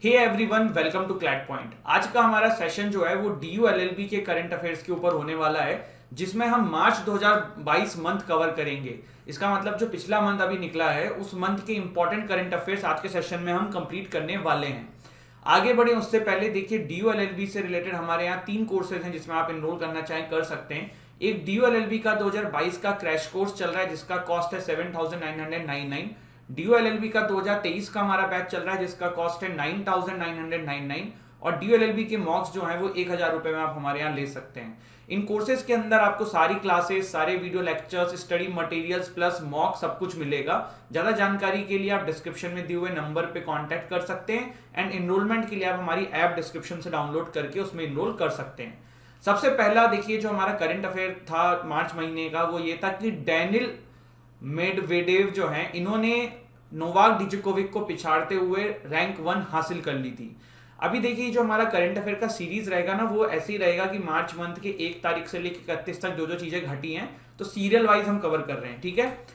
Hey everyone, welcome to CLAT point. आज का हमारा सेशन जो है वो डीयू एलएलबी के करंट अफेयर्स के ऊपर होने वाला है, जिसमें हम मार्च 2022 मंथ कवर करेंगे। इसका मतलब जो पिछला मंथ अभी निकला है उस मंथ के इंपॉर्टेंट करंट अफेयर्स आज के सेशन में हम कंप्लीट करने वाले हैं। आगे बढ़े उससे पहले देखिए, डीयू एलएलबी से रिलेटेड हमारे यहाँ 3 कोर्सेज हैं जिसमें आप एनरोल करना चाहें कर सकते हैं। एक डीयू एलएलबी का 2022 का क्रैश कोर्स चल रहा है जिसका कॉस्ट है 7,999। डीयू एलएलबी का 2023 का हमारा बैच चल रहा है जिसका कॉस्ट है 9,999। और डीयू एलएलबी के मॉक्स जो हैं वो 1,000 रुपए में आप हमारे यहाँ ले सकते हैं। इन कोर्सेज के अंदर आपको सारी क्लासेस, सारे video lectures, study materials plus mock सब कुछ मिलेगा। ज्यादा जानकारी के लिए आप डिस्क्रिप्शन में दिए हुए नंबर पे कांटेक्ट कर सकते हैं एंड एनरोलमेंट के लिए आप हमारी ऐप डिस्क्रिप्शन से डाउनलोड करके उसमें एनरोल कर सकते हैं। सबसे पहला देखिए, जो हमारा करंट अफेयर था मार्च महीने का वो ये था कि डेनिल मेडवेडेव जो हैं इन्होंने नोवाक डिजोकोविक को पिछाड़ते हुए रैंक 1 हासिल कर ली थी। अभी देखिए, जो हमारा करंट अफेयर का सीरीज रहेगा ना वो ऐसे ही रहेगा कि मार्च मंथ के 1 तारीख से लेकर 31 तक जो जो चीजें घटी हैं तो सीरियल वाइज हम कवर कर रहे हैं, ठीक है।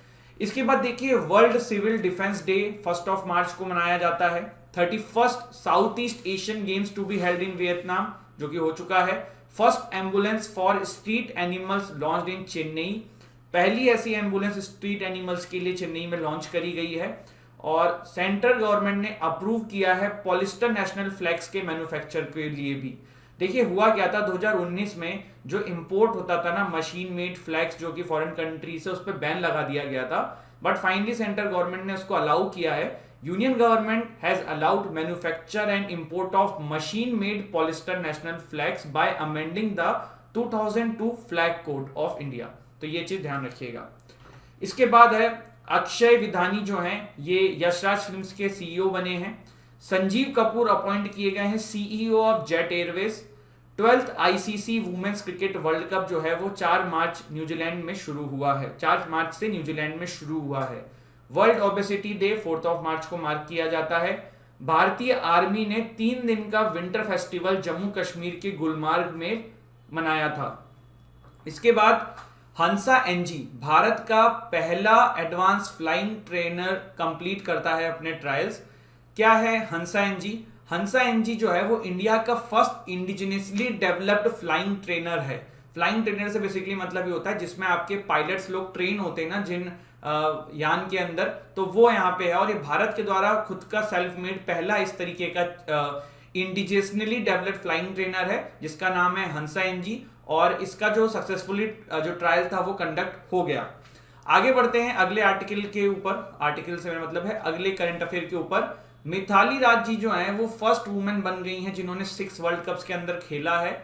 इसके बाद देखिए, world civil defence day 1 March को मनाया जाता है। 31st south east Asian games to be held in Vietnam जो कि हो चुका है। First ambulance for street animals launched in Chennai. पहली ऐसी एम्बुलेंस स्ट्रीट एनिमल्स के लिए चेन्नई में लॉन्च करी गई है। और सेंट्रल गवर्नमेंट ने अप्रूव किया है पॉलिस्टर नेशनल फ्लैग्स के मैन्युफैक्चर के लिए भी। देखिए, हुआ क्या था 2019 में जो इंपोर्ट होता था ना मशीन मेड फ्लैग्स जो कि फॉरेन कंट्री से, उस पर बैन लगा दिया गया था। बट फाइनली सेंट्रल गवर्नमेंट ने उसको अलाउ किया है। Union government has allowed manufacture and import of machine made polyester national flags bye amending the 2002 flag code of India. तो ये चीज ध्यान रखिएगा। इसके बाद है अक्षय विधानी जो हैं ये यशराज फिल्म्स के सीईओ बने हैं। संजीव कपूर अपॉइंट किए गए हैं CEO of Jet Airways. 12th ICC women's cricket world cup जो है वो 4 मार्च न्यूजीलैंड में शुरू हुआ है। 4 मार्च से न्यूजीलैंड में शुरू हुआ है। वर्ल्ड ओबेसिटी डे 4 मार्च को मार्क किया जाता है। भारतीय आर्मी ने 3 दिन का विंटर फेस्टिवल जम्मू कश्मीर के गुलमार्ग में मनाया था। इसके बाद हंसा एनजी भारत का पहला एडवांस फ्लाइंग ट्रेनर कंप्लीट करता है अपने ट्रायल्स। क्या है हंसा एनजी? हंसा एनजी जो है वो इंडिया का first indigenously developed flying trainer है। फ्लाइंग ट्रेनर से बेसिकली मतलब ये होता है जिसमें आपके पायलट्स लोग ट्रेन होते हैं ना जिन यान के अंदर, तो वो यहाँ पे है। और ये भारत के द्वारा खुद का सेल्फ मेड पहला इस तरीके का इंडिजिनियसली डेवलप्ड फ्लाइंग ट्रेनर है जिसका नाम है हंसा एनजी। और इसका जो सक्सेसफुली जो ट्रायल था वो कंडक्ट हो गया। आगे बढ़ते हैं अगले आर्टिकल के ऊपर। आर्टिकल से मेरा मतलब है अगले करंट अफेयर के ऊपर। मिथाली राज जी जो हैं वो फर्स्ट वुमेन बन गई हैं जिन्होंने 6 वर्ल्ड कप्स के अंदर खेला है।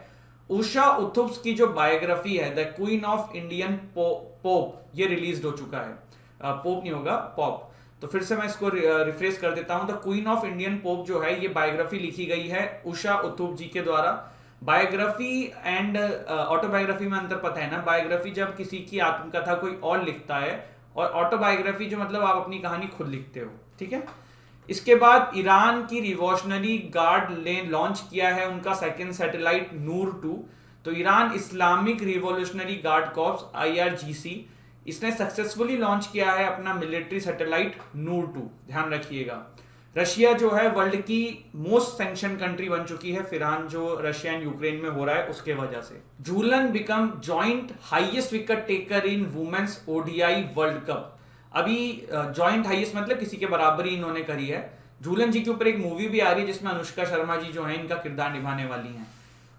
उषा उथुप्स की जो बायोग्राफी है the queen of Indian pope, ये रिलीज हो चुका है। पोप नहीं होगा, पॉप। तो फिर से मैं इसको रिफ्रेश कर देता हूं। The queen of Indian pope जो है ये बायोग्राफी लिखी गई है उषा उथुप जी के द्वारा। बायोग्राफी एंड ऑटोबायोग्राफी में अंतर पता है ना। बायोग्राफी जब किसी की आत्मकथा कोई और लिखता है, और ऑटोबायोग्राफी जो मतलब आप अपनी कहानी खुद लिखते हो, ठीक है। इसके बाद ईरान की रिवॉल्यूशनरी गार्ड ने लॉन्च किया है उनका सेकंड सैटेलाइट नूर 2। तो Iran Islamic revolutionary guard corps IRGC इसने सक्सेसफुली लॉन्च किया है अपना मिलिट्री सैटेलाइट नूर 2, ध्यान रखिएगा। रशिया जो है वर्ल्ड की मोस्ट सैंक्शन कंट्री बन चुकी है फिलहाल जो रशिया एंड यूक्रेन में हो रहा है उसके वजह से। Jhulan become joint highest wicket taker in women's ODI world cup. अभी जॉइंट हाईएस्ट मतलब किसी के बराबर ही इन्होंने करी है। झूलन जी के ऊपर एक मूवी भी आ रही है जिसमें अनुष्का शर्मा जी जो है इनका किरदार निभाने वाली हैं।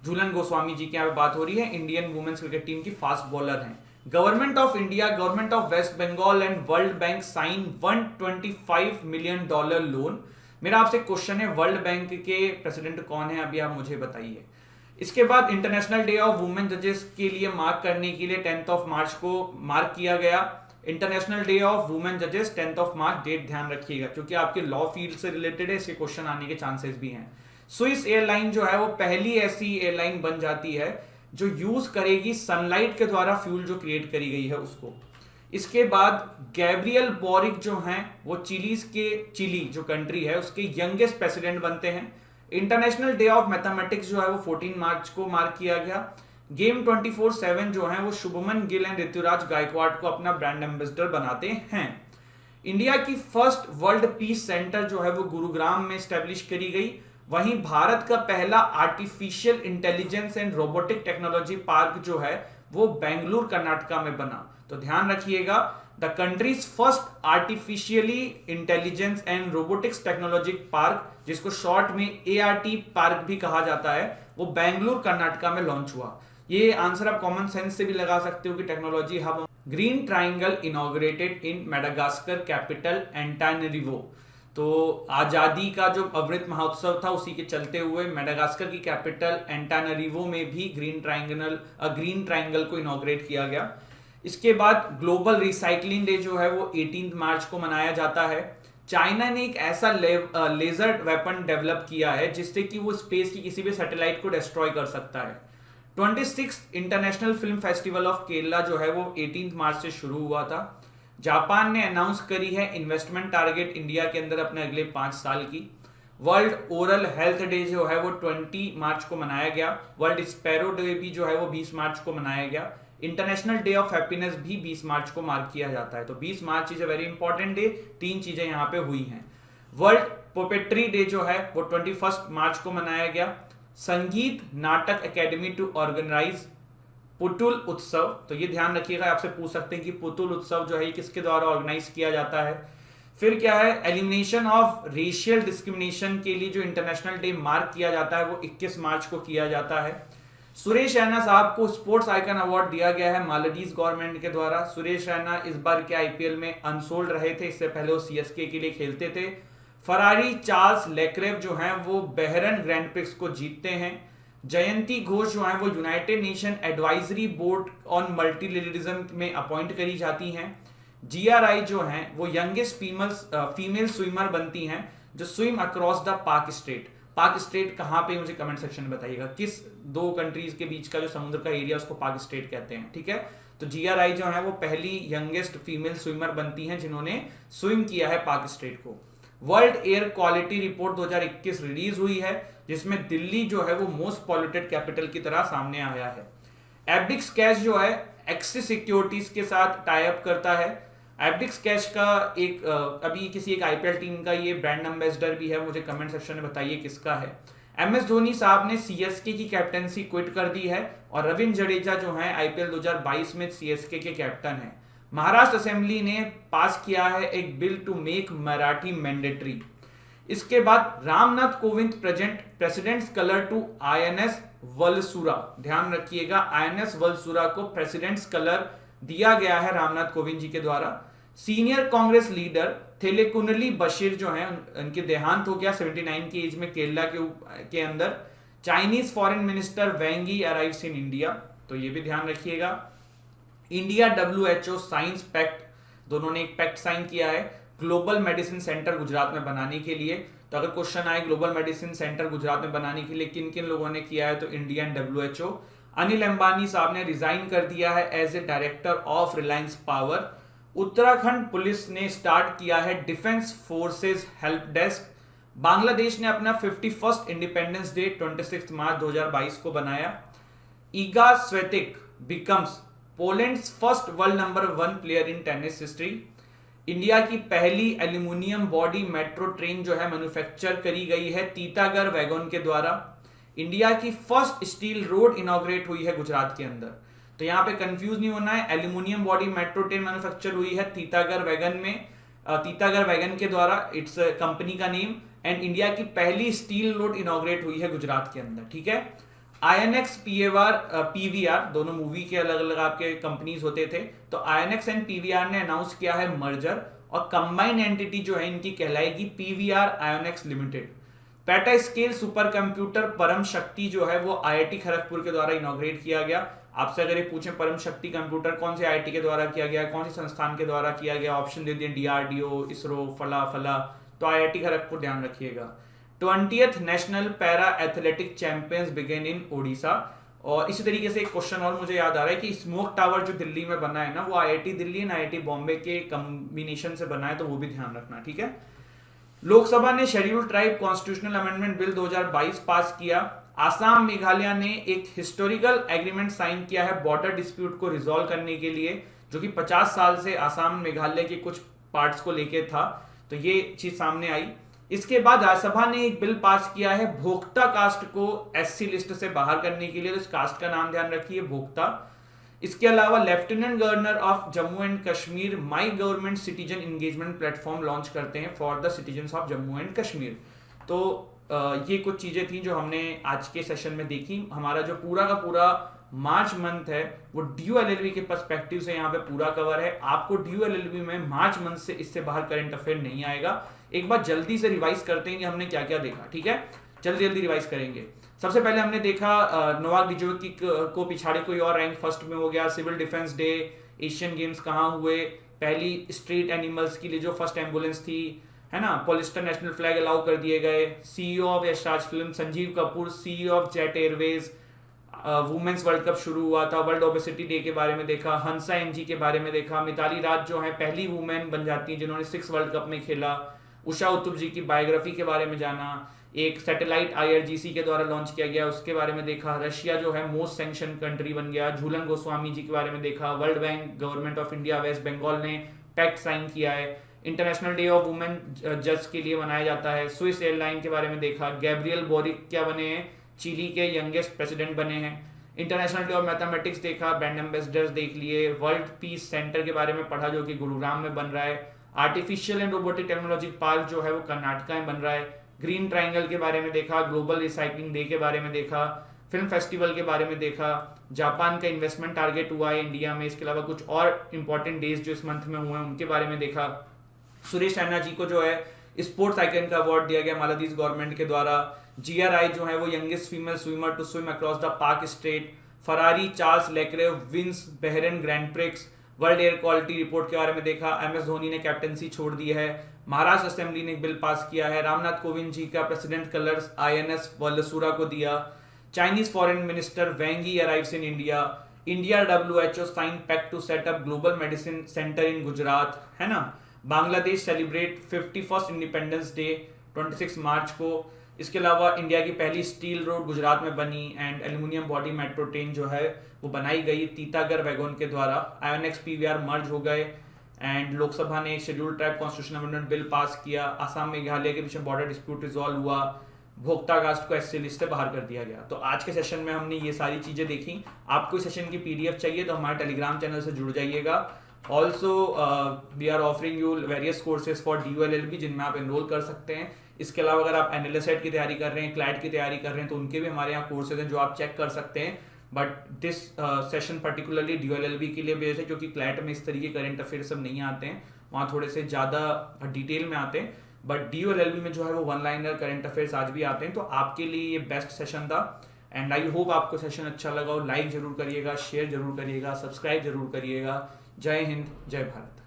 झूलन गोस्वामी जी की यहाँ पे बात हो रही है, इंडियन वुमेन्स क्रिकेट टीम की फास्ट बॉलर हैं। Government of India, government of West Bengal and world bank sign $125 million loan. मेरा आपसे क्वेश्चन है, वर्ल्ड बैंक के प्रेसिडेंट कौन है अभी आप मुझे बताइए। इसके बाद इंटरनेशनल डे ऑफ वुमेन जजेस के लिए मार्क करने के लिए 10 मार्च को मार्क किया गया। इंटरनेशनल डे ऑफ वुमेन जजेस 10 मार्च, डेट ध्यान रखिएगा क्योंकि आपके लॉ फील्ड से रिलेटेड है, इसके क्वेश्चन आने के चांसेस भी हैं। स्विस एयरलाइन जो है वो पहली ऐसी एयरलाइन बन जाती है जो यूज करेगी सनलाइट के द्वारा फ्यूल जो क्रिएट करी गई है उसको। इसके बाद गैब्रियल बोरिक जो हैं वो चिली जो कंट्री है उसके यंगेस्ट प्रेसिडेंट बनते हैं। इंटरनेशनल डे ऑफ मैथमेटिक्स जो है वो 14 मार्च को मार्क किया गया। गेम 24/7 जो है वो शुभमन गिल एंड ऋतुराज गायकवाड़ को अपना ब्रांड एम्बेसडर बनाते हैं। इंडिया की फर्स्ट वर्ल्ड पीस सेंटर जो है वो गुरुग्राम में स्टैब्लिश करी गई। वहीं भारत का पहला artificial intelligence and robotic technology park जो है वो बेंगलुरु कर्नाटका में बना। तो ध्यान रखिएगा, the countries first artificially intelligence and robotics technology park, जिसको शॉर्ट में ART पार्क भी कहा जाता है, वो बेंगलुरु कर्नाटका में लॉन्च हुआ। ये आंसर आप कॉमन सेंस से भी लगा सकते हो कि technology hub. Green triangle inaugurated in Madagascar capital Antananarivo. तो आजादी का जो अमृत महोत्सव था उसी के चलते हुए मेडागास्कर की कैपिटल एंटानरिवो में भी ग्रीन ट्राइंगल को इनॉग्रेट किया गया। इसके बाद ग्लोबल रिसाइकलिंग डे जो है वो 18 मार्च को मनाया जाता है। चाइना ने एक ऐसा लेजर वेपन डेवलप किया है जिससे कि वो स्पेस की किसी भी सैटेलाइट को डिस्ट्रॉय कर सकता है। 26 international film festival of Kerala जो है वो 18 मार्च से शुरू हुआ था। जापान ने अनाउंस करी है इन्वेस्टमेंट टारगेट इंडिया के अंदर अपने अगले 5 साल की। वर्ल्ड ओरल हेल्थ डे जो है वो 20 मार्च को मनाया गया। वर्ल्ड स्पैरो डे भी जो है वो 20 मार्च को मनाया गया। इंटरनेशनल डे ऑफ हैप्पीनेस भी 20 मार्च को मार्क किया जाता है। तो 20 March is a very important day. 3 चीजें यहाँ पे हुई हैं। वर्ल्ड पोपेट्री डे जो है वो 21 मार्च को मनाया गया। संगीत नाटक एकेडमी टू ऑर्गेनाइज पुतुल उत्सव। तो ये ध्यान रखिएगा, आपसे पूछ सकते हैं कि पुतुल उत्सव जो है ये किसके द्वारा ऑर्गेनाइज किया जाता है। फिर क्या है, एलिमिनेशन ऑफ रेशियल डिस्क्रिमिनेशन के लिए जो इंटरनेशनल डे मार्क किया जाता है वो 21 मार्च को किया जाता है। सुरेश रैना साहब को स्पोर्ट्स आइकन अवार्ड दिया गया है मालदीव गवर्नमेंट के द्वारा। सुरेश रैना इस बार के IPL में अनसोल्ड रहे थे, इससे पहले वो CSK के लिए खेलते थे। फरारी चार्ल्स लेक्रेव जो हैं वो बहरन ग्रैंड प्रिक्स को जीतते हैं। जयंती घोष जो हैं वो United nation advisory board on multilateralism में अपॉइंट करी जाती हैं। GRI जो हैं वो यंगेस्ट फीमेल स्विमर बनती हैं जो स्विम अक्रॉस द पाक स्टेट। पाक स्टेट कहाँ पे, मुझे कमेंट सेक्शन में बताइएगा किस 2 कंट्रीज के बीच का जो समुद्र का एरिया उसको पाक स्टेट कहते हैं। ठीक है, तो GRI जो है वो पहली यंगेस्ट फीमेल स्विमर बनती हैं जिन्होंने स्विम किया है पाक स्टेट को। World air quality report 2021 release हुई है जिसमें दिल्ली जो है वो मोस्ट पॉल्यूटेड कैपिटल की तरह सामने आया है। एबिक्स कैश जो है एक्सिस सिक्योरिटीज के साथ टाई अप करता है। एबिक्स कैश का एक अभी किसी एक IPL टीम का ये ब्रांड एम्बेसडर भी है, मुझे कमेंट सेक्शन में बताइए किसका है। MS धोनी साहब ने CSK की कैप्टनसी क्विट कर दी है और रविंद्र जडेजा जो है IPL 2022 में CSK के कैप्टन है। महाराष्ट्र असेंबली ने पास किया है एक bill to make Marathi mandatory. इसके बाद Ramnath Kovind president's colour to INS Valsura. ध्यान रखिएगा, INS वलसुरा को प्रेसिडेंट्स कलर दिया गया है रामनाथ कोविंद जी के द्वारा। सीनियर कांग्रेस लीडर थेलेकुनली बशीर जो हैं उनके देहांत हो गया 79 की एज में केरला के अंदर। चाइनीज फॉरेन मिनिस्टर वैंग यी अराइव्स इन इंडिया, तो ये भी ध्यान रखिएगा। इंडिया WHO साइंस पैक्ट, दोनों ने एक पैक्ट साइन किया है ग्लोबल मेडिसिन सेंटर गुजरात में बनाने के लिए। तो अगर क्वेश्चन आए ग्लोबल मेडिसिन सेंटर गुजरात में बनाने के लिए किन किन लोगों ने किया है, तो India and WHO। Anil Ambani साहब ने रिजाइन कर दिया है as a director of Reliance Power. Uttarakhand police ने स्टार्ट किया है defence forces help desk. Bangladesh ने अपना 51st इंडिपेंडेंस डे 26 मार्च 2022 को बनाया। Iga Swiatek becomes Poland's first world number 1 player in tennis history. India की पहली एल्यूमिनियम बॉडी मेट्रो ट्रेन जो है मैन्युफैक्चर करी गई है तीतागर वैगन के द्वारा। इंडिया की फर्स्ट स्टील रोड इनॉग्रेट हुई है गुजरात के अंदर। तो यहाँ पे कंफ्यूज नहीं होना है, aluminium body metro train manufacture हुई है तीतागर वैगन में, तीतागर वैगन के द्वारा, इट्स कंपनी का नेम। एंड इंडिया की पहली स्टील रोड इनॉग्रेट हुई है गुजरात के अंदर। ठीक है, INX PVR दोनों मूवी के अलग अलग आपके कंपनीज होते थे। तो INX एंड PVR ने अनाउंस किया है मर्जर और कंबाइंड एंटिटी जो है इनकी कहलाएगी PVR IONX limited. PETA scale super computer परम शक्ति जो है वो IIT खड़गपुर के द्वारा इनॉग्रेट किया गया। आपसे अगर ये पूछें परम शक्ति कंप्यूटर कौन से IIT के द्वारा किया गया, कौन से संस्थान के द्वारा किया गया, ऑप्शन दे दिए DRDO, इसरो, फला फला, तो IIT खड़गपुर ध्यान रखिएगा। 20th national para athletic champions begin in Odisha. और इसी तरीके से एक क्वेश्चन और मुझे याद आ रहा है कि स्मोक टावर जो दिल्ली में बना है ना, वो IIT Delhi and IIT Bombay के कॉम्बिनेशन से बना है, तो वो भी ध्यान रखना। ठीक है, लोकसभा ने scheduled tribe constitutional amendment bill 2022 पास किया। आसाम मेघालय ने एक हिस्टोरिकल एग्रीमेंट साइन किया है बॉर्डर डिस्प्यूट को रिजॉल्व करने के लिए, जो कि 50 साल से आसाम मेघालय के कुछ पार्ट्स को लेके था। तो ये चीज सामने आई। इसके बाद राज्यसभा ने एक बिल पास किया है भोक्ता कास्ट को एससी लिस्ट से बाहर करने के लिए, तो इस कास्ट का नाम ध्यान रखिए, भोक्ता। इसके अलावा lieutenant governor of Jammu and Kashmir my government citizen engagement platform launch करते हैं for the citizen of Jammu and Kashmir. तो ये कुछ चीजें थी जो हमने आज के सेशन में देखी। हमारा जो पूरा का पूरा मार्च मंथ है वो ड्यू एलएलबी के पर्सपेक्टिव से यहाँ पे पूरा कवर है। आपको ड्यू एलएलबी में मार्च मंथ से इससे बाहर करंट अफेयर नहीं आएगा। एक बार जल्दी से रिवाइज करते हैं कि हमने क्या क्या देखा, ठीक है, जल्दी जल्दी रिवाइज करेंगे। सबसे पहले हमने देखा नोवाक जोकोविच को पिछाड़े कोई और रैंक फर्स्ट में हो गया। Civil defence day, Asian games कहाँ हुए, पहली स्ट्रीट एनिमल्स के लिए जो फर्स्ट एम्बुलेंस थी, है ना, पॉलिस्टर नेशनल फ्लैग अलाउ कर दिए गए। CEO of Yashraj film Sanjeev Kapoor CEO of Jet Airways. Women's world cup शुरू हुआ था। वर्ल्ड ओबेसिटी डे के बारे में देखा। हंसा एनजी के बारे में देखा। मिताली राज जो है पहली वुमेन बन जाती है जिन्होंने 6 वर्ल्ड कप में खेला। उषा उत्तुप जी की बायोग्राफी के बारे में जाना। एक सैटेलाइट आईआरजीसी के द्वारा लॉन्च किया गया उसके बारे में देखा। रशिया जो है मोस्ट सैंक्शन कंट्री बन गया। झूलन गोस्वामी जी के बारे में देखा। World bank, government of India, West Bengal ने पैक्ट साइन किया है। इंटरनेशनल डे ऑफ वुमेन जज के लिए मनाया जाता है। स्विस एयरलाइन के बारे में देखा। गैब्रियल बोरिक क्या बने हैं, चिली के यंगेस्ट प्रेसिडेंट बने हैं। इंटरनेशनल डे ऑफ मैथमेटिक्स देखा। ब्रांड एम्बेसडर्स देख लिए। वर्ल्ड पीस सेंटर के बारे में पढ़ा जो कि गुरुग्राम में बन रहा है। Artificial and robotic technology park जो है वो कर्नाटका में बन रहा है। ग्रीन ट्राइंगल के बारे में देखा। ग्लोबल रिसाइकलिंग डे के बारे में देखा। फिल्म फेस्टिवल के बारे में देखा। जापान का इन्वेस्टमेंट टारगेट हुआ है इंडिया में। इसके अलावा कुछ और इंपॉर्टेंट डेज जो इस मंथ में हुए हैं उनके बारे में देखा। सुरेश रैना जी को जो है स्पोर्ट्स आइकन का अवार्ड दिया गया मालदीव गवर्नमेंट के द्वारा। जीआरआई जो है वो youngest female swimmer to swim across the Palk strait. Ferrari Charles Leclerc wins Bahrain grand prix. World air quality report के बारे में देखा। एमएस धोनी ने कैप्टनसी छोड़ दी है। महाराष्ट्र असेंबली ने एक बिल पास किया है। रामनाथ कोविंद जी का प्रेसिडेंट कलर्स आईएनएस वल्लसूरा को दिया। Chinese foreign minister Wang Yi arrives in India. India WHO sign pact to set up global medicine centre in Gujarat, है ना। Bangladesh celebrate 51st independence day 26 March को। इसके अलावा इंडिया की पहली स्टील रोड गुजरात में बनी and aluminium body metro train जो है वो बनाई गई तीतागर वैगन के द्वारा। आईएनएक्स पीवीआर मर्ज हो गए एंड लोकसभा ने एक scheduled tribe constitution amendment bill pass किया। असम मेघालय के बीच में बॉर्डर डिस्प्यूट रिजॉल्व हुआ। भोक्ता कास्ट को एससी लिस्ट से बाहर कर दिया गया। तो आज के सेशन में हमने ये सारी चीजें देखी। आपको इस सेशन की पीडीएफ चाहिए तो हमारे टेलीग्राम चैनल से जुड़ जाइएगा। Also we are offering you various courses for DULLB जिनमें आप एनरोल कर सकते हैं। इसके अलावा अगर आप एनालिसेट की तैयारी कर रहे हैं, क्लैट की तैयारी कर रहे हैं तो उनके भी हमारे यहाँ कोर्सेज हैं जो आप चेक कर सकते हैं। But this session particularly DULLB के लिए बेस्ड है क्योंकि क्लैट में इस तरीके करंट अफेयर सब नहीं आते हैं, वहाँ थोड़े से ज़्यादा डिटेल में आते हैं। बट DULLB में जो है वो वन लाइनर करंट अफेयर्स आज भी आते हैं। तो आपके लिए ये बेस्ट सेशन था एंड आई होप आपको सेशन अच्छा लगा हो। लाइक जरूर करिएगा, शेयर जरूर करिएगा, सब्सक्राइब जरूर करिएगा। जय हिंद, जय भारत।